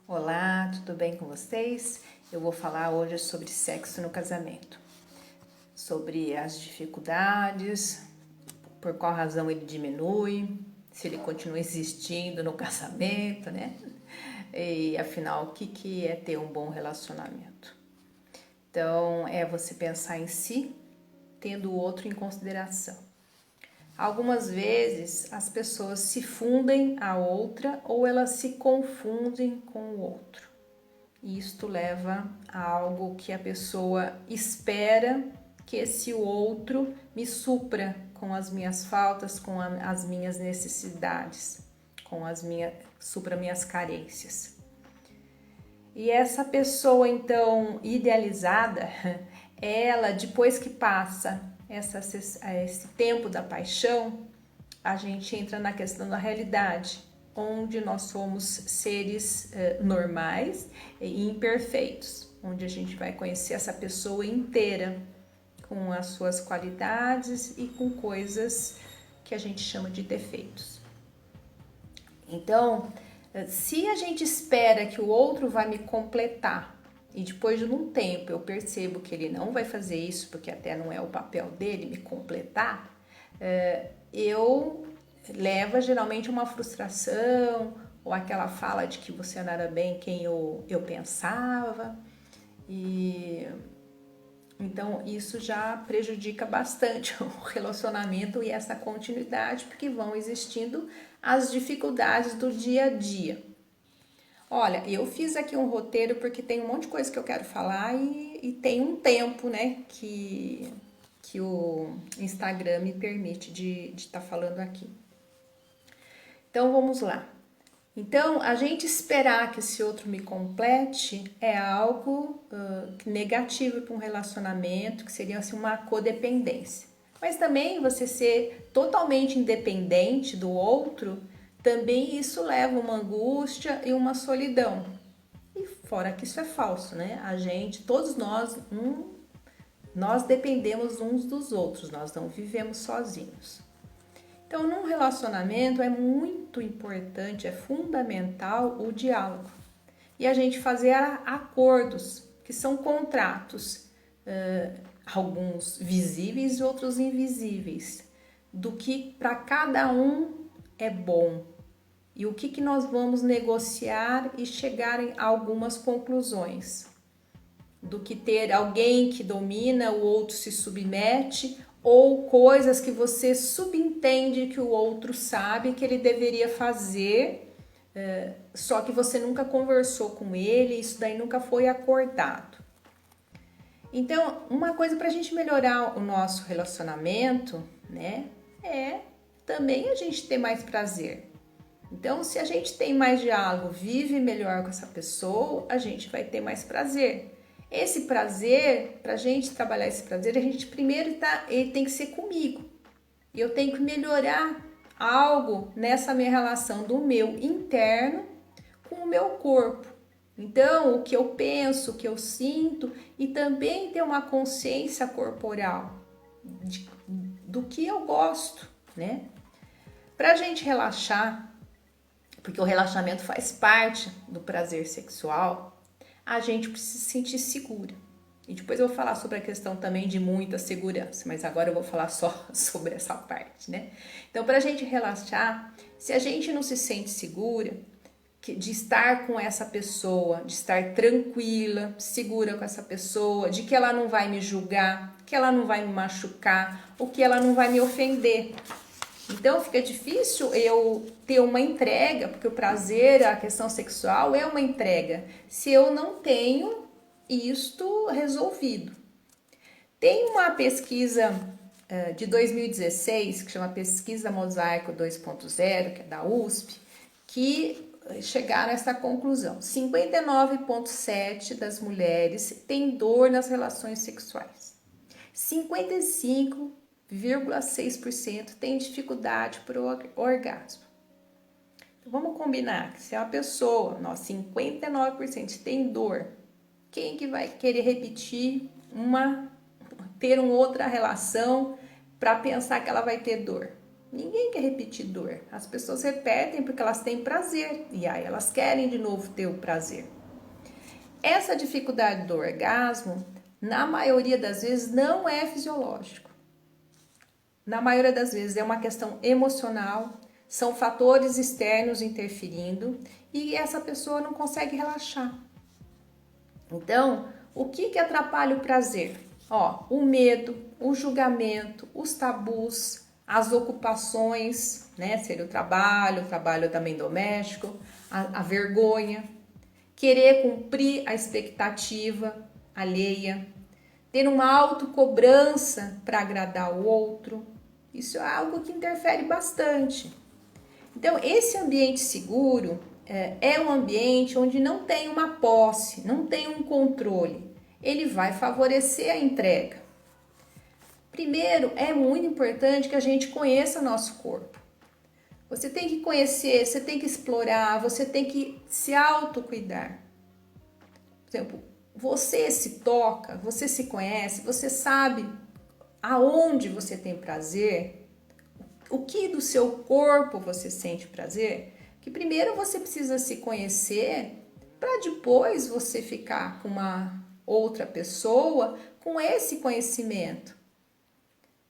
Olá, tudo bem com vocês? Eu vou falar hoje sobre sexo no casamento, sobre as dificuldades, por qual razão ele diminui, se ele continua existindo no casamento, né? E afinal, o que é ter um bom relacionamento? Então, é você pensar em si, tendo o outro em consideração. Algumas vezes as pessoas se fundem a outra ou elas se confundem com o outro. E isto leva a algo que a pessoa espera que esse outro me supra com as minhas faltas, com as minhas necessidades, supra minhas carências. E essa pessoa então idealizada, ela depois que passa esse tempo da paixão, a gente entra na questão da realidade, onde nós somos seres normais e imperfeitos, onde a gente vai conhecer essa pessoa inteira, com as suas qualidades e com coisas que a gente chama de defeitos. Então, se a gente espera que o outro vai me completar e depois de um tempo eu percebo que ele não vai fazer isso, porque até não é o papel dele me completar, eu leva geralmente uma frustração ou aquela fala de que você não era bem quem eu pensava, e então isso já prejudica bastante o relacionamento e essa continuidade, porque vão existindo as dificuldades do dia a dia. Olha, eu fiz aqui um roteiro porque tem um monte de coisa que eu quero falar e tem um tempo, né, que o Instagram me permite de estar falando aqui. Então vamos lá. Então, a gente esperar que esse outro me complete é algo negativo para um relacionamento, que seria assim, uma codependência. Mas também você ser totalmente independente do outro, também isso leva uma angústia e uma solidão. E fora que isso é falso, né? Todos nós dependemos uns dos outros, nós não vivemos sozinhos. Então, num relacionamento é muito importante, é fundamental o diálogo. E a gente fazer acordos, que são contratos, alguns visíveis e outros invisíveis, do que para cada um é bom. E o que nós vamos negociar e chegar em algumas conclusões. Do que ter alguém que domina, o outro se submete, ou coisas que você subentende que o outro sabe que ele deveria fazer, só que você nunca conversou com ele, isso daí nunca foi acordado. Então, uma coisa para a gente melhorar o nosso relacionamento, né, é também a gente ter mais prazer. Então, se a gente tem mais diálogo, vive melhor com essa pessoa, a gente vai ter mais prazer. Esse prazer, para a gente trabalhar esse prazer, a gente primeiro ele tem que ser comigo. E eu tenho que melhorar algo nessa minha relação do meu interno com o meu corpo. Então, o que eu penso, o que eu sinto e também ter uma consciência corporal do que eu gosto, né? Para a gente relaxar, porque o relaxamento faz parte do prazer sexual, a gente precisa se sentir segura. E depois eu vou falar sobre a questão também de muita segurança, mas agora eu vou falar só sobre essa parte, né? Então, para a gente relaxar, se a gente não se sente segura de estar com essa pessoa, de estar tranquila, segura com essa pessoa, de que ela não vai me julgar, que ela não vai me machucar, ou que ela não vai me ofender. Então fica difícil eu ter uma entrega, porque o prazer, a questão sexual é uma entrega, se eu não tenho isto resolvido. Tem uma pesquisa de 2016, que chama Pesquisa Mosaico 2.0, que é da USP, que chegaram a essa conclusão. 59,7% das mulheres têm dor nas relações sexuais. 55,6% tem dificuldade para o orgasmo. Então, vamos combinar que se uma pessoa, 59% tem dor, quem que vai querer repetir ter uma outra relação para pensar que ela vai ter dor? Ninguém quer repetir dor. As pessoas repetem porque elas têm prazer e aí elas querem de novo ter o prazer. Essa dificuldade do orgasmo, na maioria das vezes, não é fisiológico. Na maioria das vezes é uma questão emocional, são fatores externos interferindo e essa pessoa não consegue relaxar. Então, o que atrapalha o prazer? O medo, o julgamento, os tabus, as ocupações, né? Seria o trabalho também doméstico, a vergonha, querer cumprir a expectativa alheia, ter uma autocobrança para agradar o outro. Isso é algo que interfere bastante. Então, esse ambiente seguro é um ambiente onde não tem uma posse, não tem um controle. Ele vai favorecer a entrega. Primeiro, é muito importante que a gente conheça nosso corpo. Você tem que conhecer, você tem que explorar, você tem que se autocuidar. Por exemplo, você se toca, você se conhece, você sabe aonde você tem prazer, o que do seu corpo você sente prazer, que primeiro você precisa se conhecer para depois você ficar com uma outra pessoa com esse conhecimento.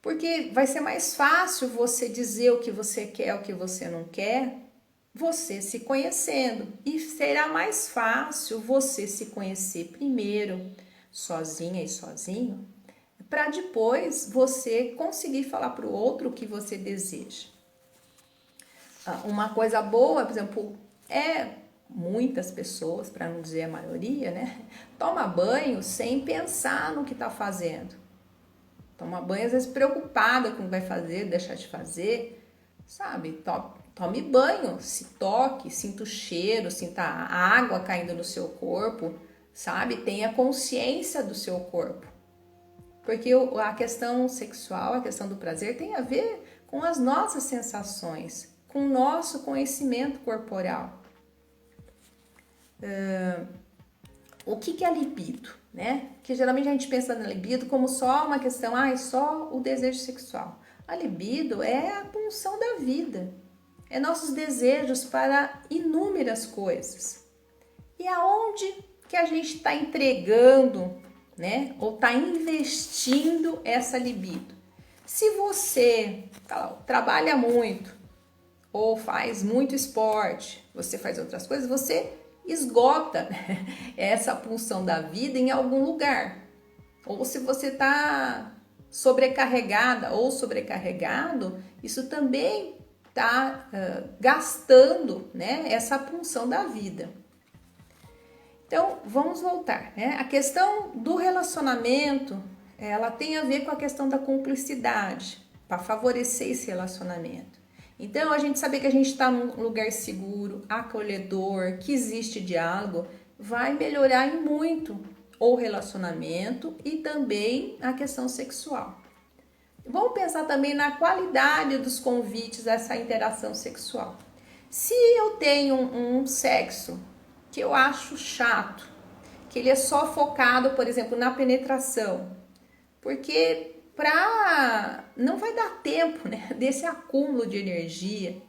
Porque vai ser mais fácil você dizer o que você quer, o que você não quer, você se conhecendo. E será mais fácil você se conhecer primeiro, sozinha e sozinho, para depois você conseguir falar para o outro o que você deseja. Uma coisa boa, por exemplo, muitas pessoas, para não dizer a maioria, né, toma banho sem pensar no que está fazendo. Toma banho às vezes preocupada com o que vai fazer, deixar de fazer, sabe? Tome banho, se toque, sinta o cheiro, sinta a água caindo no seu corpo, sabe? Tenha consciência do seu corpo. Porque a questão sexual, a questão do prazer tem a ver com as nossas sensações, com o nosso conhecimento corporal. O que é libido, né? Que geralmente a gente pensa na libido como só uma questão, só o desejo sexual. A libido é a pulsão da vida, é nossos desejos para inúmeras coisas. E aonde que a gente está entregando, né? Ou está investindo essa libido? Se você trabalha muito, ou faz muito esporte, você faz outras coisas, você esgota essa pulsão da vida em algum lugar. Ou se você está sobrecarregada ou sobrecarregado, isso também está gastando, né, essa pulsão da vida. Então, vamos voltar, né? A questão do relacionamento, ela tem a ver com a questão da cumplicidade, para favorecer esse relacionamento. Então, a gente saber que a gente está num lugar seguro, acolhedor, que existe diálogo, vai melhorar em muito o relacionamento e também a questão sexual. Vamos pensar também na qualidade dos convites a essa interação sexual. Se eu tenho um sexo que eu acho chato, que ele é só focado, por exemplo, na penetração, porque não vai dar tempo, né, desse acúmulo de energia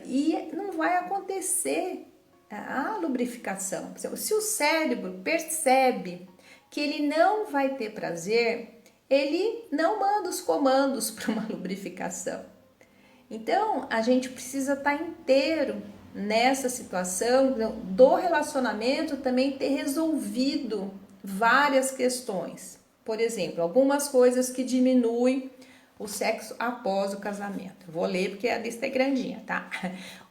e não vai acontecer a lubrificação. Se o cérebro percebe que ele não vai ter prazer, ele não manda os comandos para uma lubrificação. Então, a gente precisa estar inteiro nessa situação do relacionamento, também ter resolvido várias questões. Por exemplo, algumas coisas que diminuem o sexo após o casamento. Vou ler porque a lista é grandinha, tá?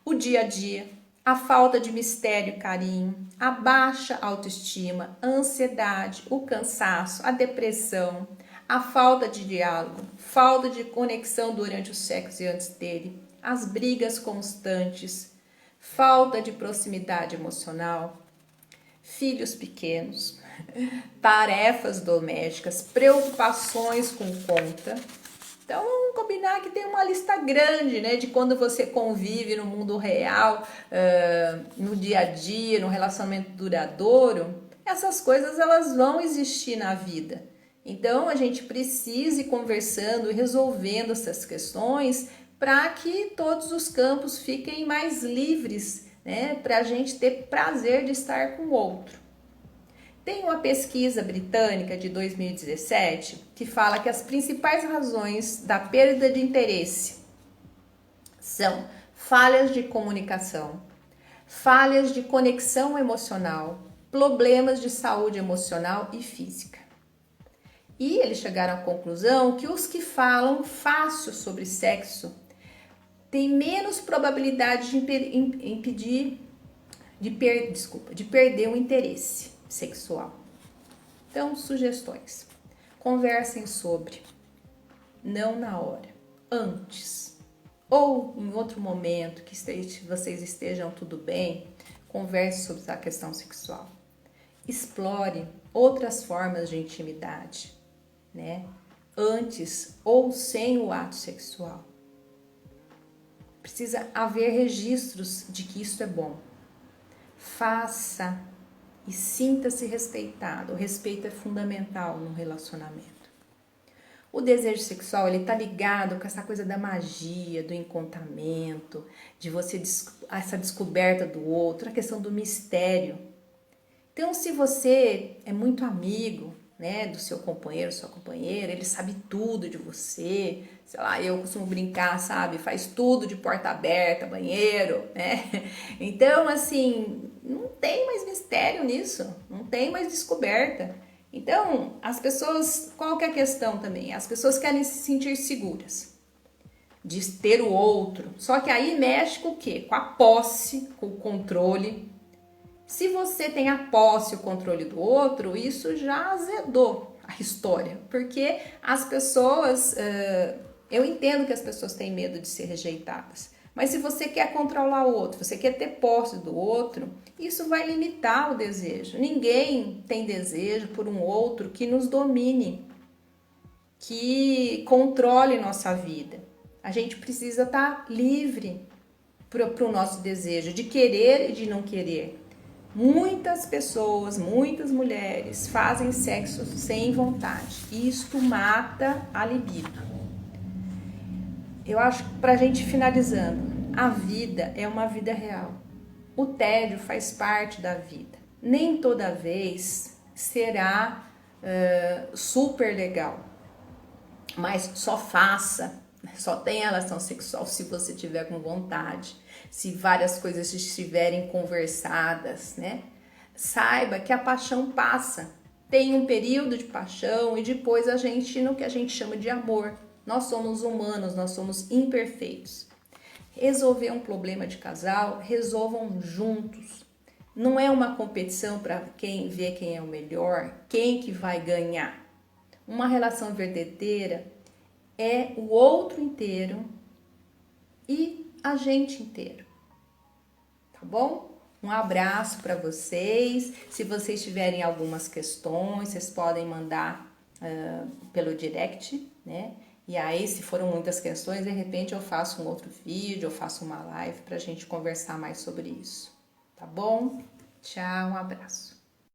O dia a dia, a falta de mistério e carinho, a baixa autoestima, a ansiedade, o cansaço, a depressão, a falta de diálogo, falta de conexão durante o sexo e antes dele, as brigas constantes, falta de proximidade emocional, filhos pequenos, tarefas domésticas, preocupações com conta. Então, vamos combinar que tem uma lista grande, né, de quando você convive no mundo real, no dia a dia, no relacionamento duradouro. Essas coisas elas vão existir na vida. Então, a gente precisa ir conversando e resolvendo essas questões para que todos os campos fiquem mais livres, né? Para a gente ter prazer de estar com o outro. Tem uma pesquisa britânica de 2017 que fala que as principais razões da perda de interesse são falhas de comunicação, falhas de conexão emocional, problemas de saúde emocional e física. E eles chegaram à conclusão que os que falam fácil sobre sexo têm menos probabilidade de perder o interesse sexual. Então, sugestões. Conversem sobre, não na hora, antes. Ou em outro momento que vocês estejam tudo bem, converse sobre a questão sexual. Explore outras formas de intimidade, né? Antes ou sem o ato sexual. Precisa haver registros de que isso é bom. Faça e sinta-se respeitado. O respeito é fundamental no relacionamento. O desejo sexual, ele tá ligado com essa coisa da magia, do encantamento, de você essa descoberta do outro, a questão do mistério. Então, se você é muito amigo, né, do seu companheiro, sua companheira, ele sabe tudo de você, sei lá, eu costumo brincar, sabe, faz tudo de porta aberta, banheiro, né? Então, assim, não tem mais mistério nisso, não tem mais descoberta. Então, as pessoas, qual que é a questão também? As pessoas querem se sentir seguras de ter o outro, só que aí mexe com o quê? Com a posse, com o controle. Se você tem a posse e o controle do outro, isso já azedou a história, porque as pessoas, eu entendo que as pessoas têm medo de ser rejeitadas, mas se você quer controlar o outro, você quer ter posse do outro, isso vai limitar o desejo. Ninguém tem desejo por um outro que nos domine, que controle nossa vida. A gente precisa estar livre para o nosso desejo de querer e de não querer. Muitas pessoas, muitas mulheres fazem sexo sem vontade. Isto mata a libido. Eu acho que pra gente finalizando, a vida é uma vida real. O tédio faz parte da vida. Nem toda vez será super legal. Mas só faça, só tenha relação sexual se você tiver com vontade, se várias coisas estiverem conversadas, né? Saiba que a paixão passa, tem um período de paixão e depois a gente, no que a gente chama de amor. Nós somos humanos, nós somos imperfeitos. Resolver um problema de casal, resolvam juntos. Não é uma competição para quem vê quem é o melhor, quem que vai ganhar. Uma relação verdadeira é o outro inteiro e a gente inteiro. Tá bom? Um abraço para vocês. Se vocês tiverem algumas questões, vocês podem mandar pelo direct, né? E aí, se foram muitas questões, de repente eu faço um outro vídeo, eu faço uma live para a gente conversar mais sobre isso. Tá bom? Tchau, um abraço.